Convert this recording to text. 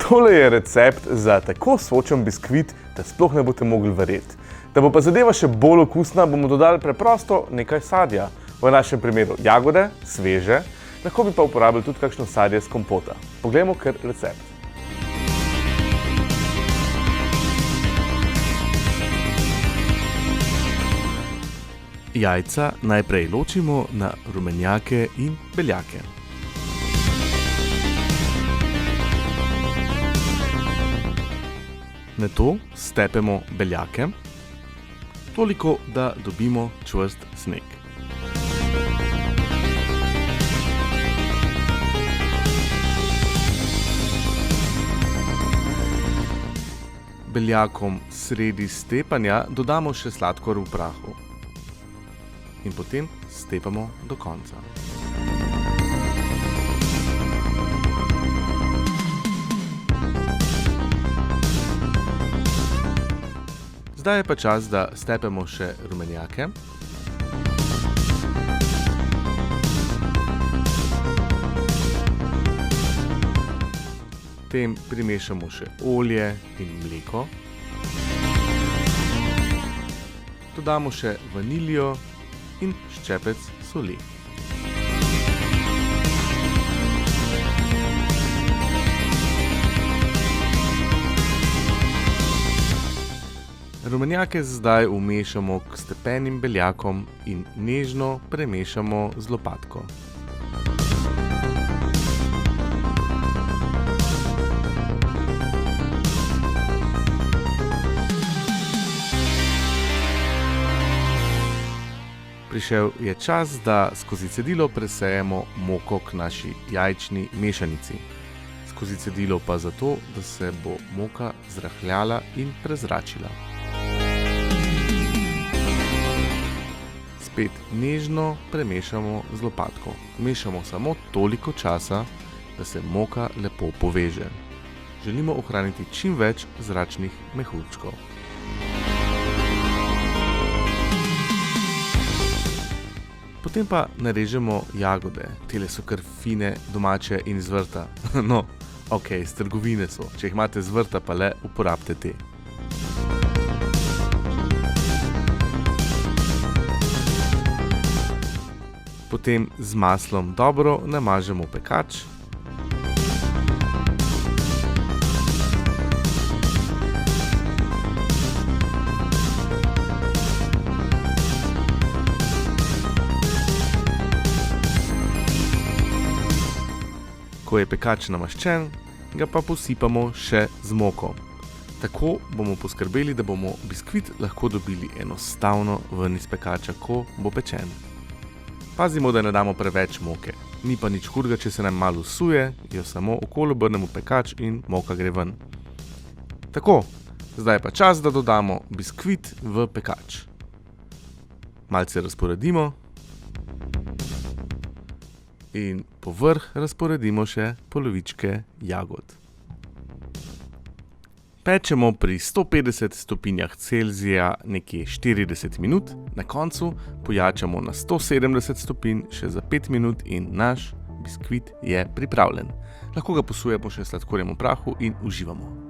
Tole je recept za tako sočen biskvit, da sploh ne boste mogli verjeti. Da bo pa zadeva še bolj okusna, bomo dodali preprosto nekaj sadja. V našem primeru jagode, sveže, lahko bi pa uporabili tudi kakšno sadje s kompota. Poglejmo kar recept. Jajca najprej ločimo na rumenjake in beljake. Nato stepemo beljake, toliko, da dobimo čvrst sneg. Beljakom sredi stepanja dodamo še sladkor v prahu. In potem stepamo do konca. Zdaj je pa čas, da stepemo še rumenjake. Potem primešamo še olje in mleko. Dodamo še vaniljo in ščepec soli. Rumenjake zdaj vmešamo k stepenim beljakom in nežno premešamo z lopatko. Prišel je čas, da skozi cedilo presejemo moko k naši jajčni mešanici. Skozi cedilo pa zato, da se bo moka zrahljala in prezračila. Spet nežno premešamo z lopatko. Mešamo samo toliko časa, da se moka lepo poveže. Želimo ohraniti čim več zračnih mehurčkov. Potem pa narežemo jagode. Tele so kar fine, domače in z vrta. No, okej, z trgovine so. Če jih imate z vrta, pa le uporabite te. Potem z maslom dobro namažemo pekač. Ko je pekač namaščen, ga pa posipamo še z moko. Tako bomo poskrbeli, da bomo biskvit lahko dobili enostavno ven iz pekača, ko bo pečen. Pazimo, da ne damo preveč moke. Ni pa nič hudega, če se nam malo vsuje, jo samo okoli obrnemo pekač in moka gre ven. Tako, zdaj je pa čas, da dodamo biskvit v pekač. Malce razporedimo. In povrh razporedimo še polovičke jagod. Pečemo pri 150 stopinjah Celzija nekje 40 minut, na koncu pojačamo na 170 stopinj še za 5 minut in naš biskvit je pripravljen. Lahko ga posujemo še s sladkorjem v prahu in uživamo.